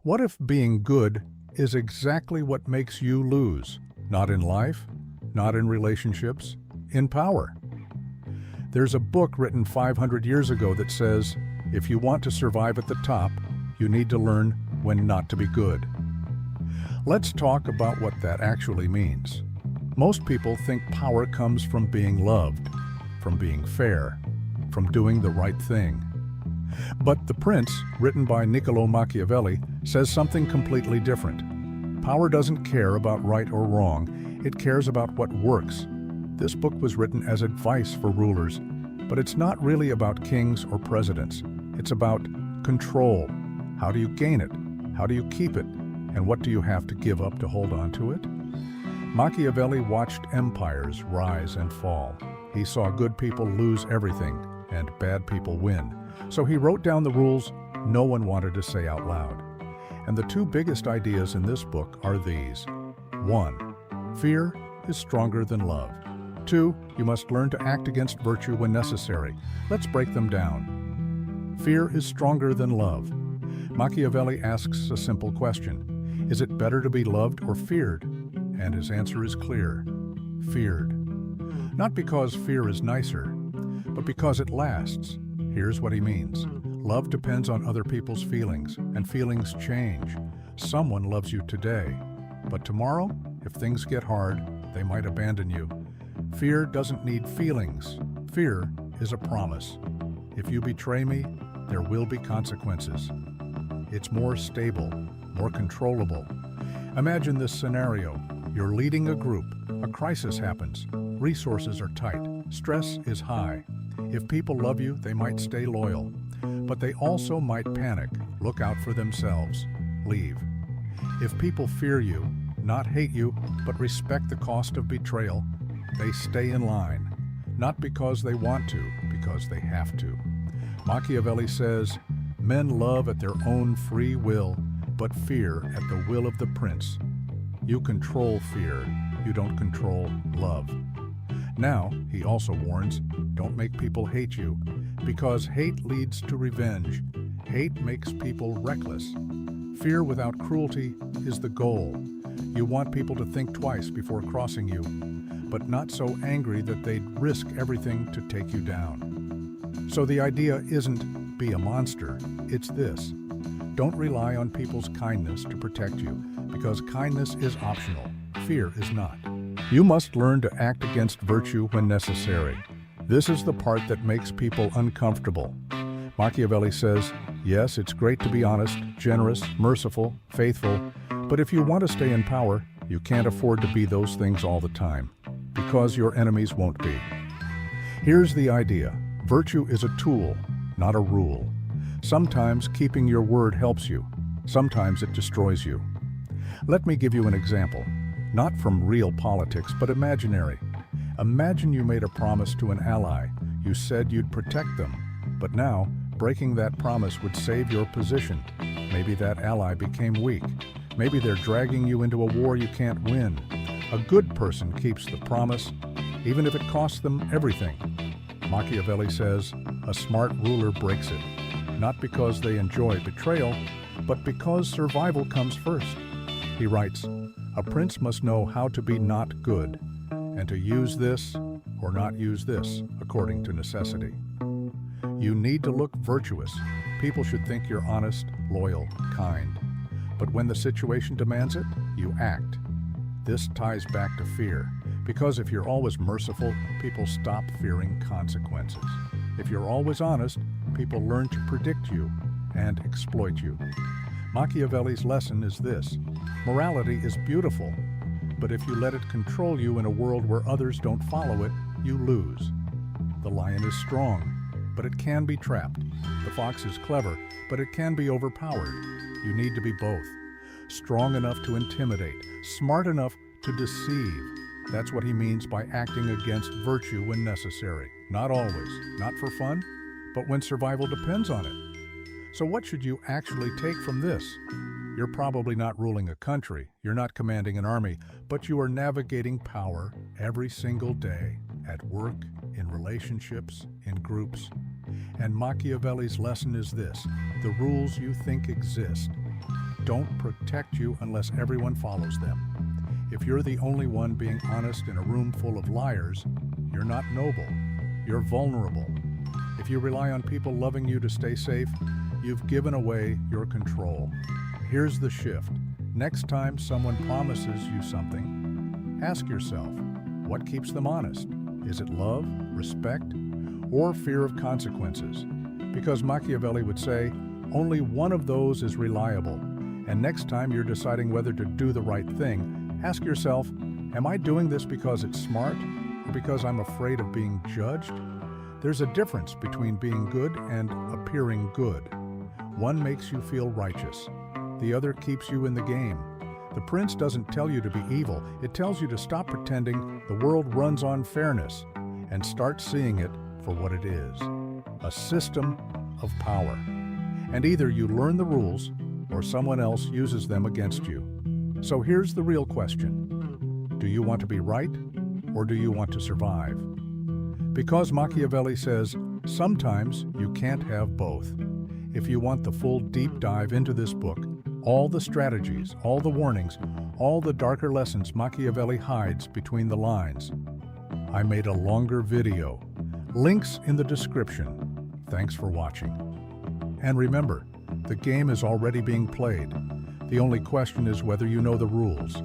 What if being good is exactly what makes you lose? Not in life, not in relationships, in power. There's a book written 500 years ago that says, if you want to survive at the top, you need to learn when not to be good. Let's talk about what that actually means. Most people think power comes from being loved, from being fair, from doing the right thing. But The Prince, written by Niccolò Machiavelli, says something completely different. Power doesn't care about right or wrong, it cares about what works. This book was written as advice for rulers, but it's not really about kings or presidents. It's about control. How do you gain it? How do you keep it? And what do you have to give up to hold on to it? Machiavelli watched empires rise and fall. He saw good people lose everything and bad people win. So he wrote down the rules no one wanted to say out loud. And the two biggest ideas in this book are these. 1. Fear is stronger than love. 2. You must learn to act against virtue when necessary. Let's break them down. Fear is stronger than love. Machiavelli asks a simple question. Is it better to be loved or feared? And his answer is clear. Feared. Not because fear is nicer, but because it lasts. Here's what he means. Love depends on other people's feelings, and feelings change. Someone loves you today, but tomorrow, if things get hard, they might abandon you. Fear doesn't need feelings. Fear is a promise. If you betray me, there will be consequences. It's more stable, more controllable. Imagine this scenario. You're leading a group. A crisis happens. Resources are tight. Stress is high. If people love you, they might stay loyal. But they also might panic, look out for themselves, leave. If people fear you, not hate you, but respect the cost of betrayal, they stay in line. Not because they want to, because they have to. Machiavelli says, men love at their own free will, but fear at the will of the prince. You control fear, you don't control love. Now, he also warns, don't make people hate you, because hate leads to revenge. Hate makes people reckless. Fear without cruelty is the goal. You want people to think twice before crossing you, but not so angry that they'd risk everything to take you down. So the idea isn't be a monster, it's this. Don't rely on people's kindness to protect you, because kindness is optional, fear is not. You must learn to act against virtue when necessary. This is the part that makes people uncomfortable. Machiavelli says, yes, it's great to be honest, generous, merciful, faithful, but if you want to stay in power, you can't afford to be those things all the time, because your enemies won't be. Here's the idea. Virtue is a tool, not a rule. Sometimes keeping your word helps you. Sometimes it destroys you. Let me give you an example. Not from real politics, but imaginary. Imagine you made a promise to an ally. You said you'd protect them. But now, breaking that promise would save your position. Maybe that ally became weak. Maybe they're dragging you into a war you can't win. A good person keeps the promise, even if it costs them everything. Machiavelli says, a smart ruler breaks it. Not because they enjoy betrayal, but because survival comes first. He writes, a prince must know how to be not good, and to use this or not use this, according to necessity. You need to look virtuous. People should think you're honest, loyal, kind. But when the situation demands it, you act. This ties back to fear, because if you're always merciful, people stop fearing consequences. If you're always honest, people learn to predict you and exploit you. Machiavelli's lesson is this. Morality is beautiful, but if you let it control you in a world where others don't follow it, you lose. The lion is strong, but it can be trapped. The fox is clever, but it can be overpowered. You need to be both. Strong enough to intimidate, smart enough to deceive. That's what he means by acting against virtue when necessary. Not always, not for fun, but when survival depends on it. So what should you actually take from this? You're probably not ruling a country, you're not commanding an army, but you are navigating power every single day, at work, in relationships, in groups. And Machiavelli's lesson is this: the rules you think exist don't protect you unless everyone follows them. If you're the only one being honest in a room full of liars, you're not noble, you're vulnerable. If you rely on people loving you to stay safe, you've given away your control. Here's the shift. Next time someone promises you something, ask yourself, what keeps them honest? Is it love, respect, or fear of consequences? Because Machiavelli would say, only one of those is reliable. And next time you're deciding whether to do the right thing, ask yourself, am I doing this because it's smart or because I'm afraid of being judged? There's a difference between being good and appearing good. One makes you feel righteous. The other keeps you in the game. The prince doesn't tell you to be evil. It tells you to stop pretending the world runs on fairness and start seeing it for what it is, a system of power. And either you learn the rules or someone else uses them against you. So here's the real question. Do you want to be right or do you want to survive? Because Machiavelli says, sometimes you can't have both. If you want the full deep dive into this book, all the strategies, all the warnings, all the darker lessons Machiavelli hides between the lines, I made a longer video. Links in the description. Thanks for watching. And remember, the game is already being played. The only question is whether you know the rules.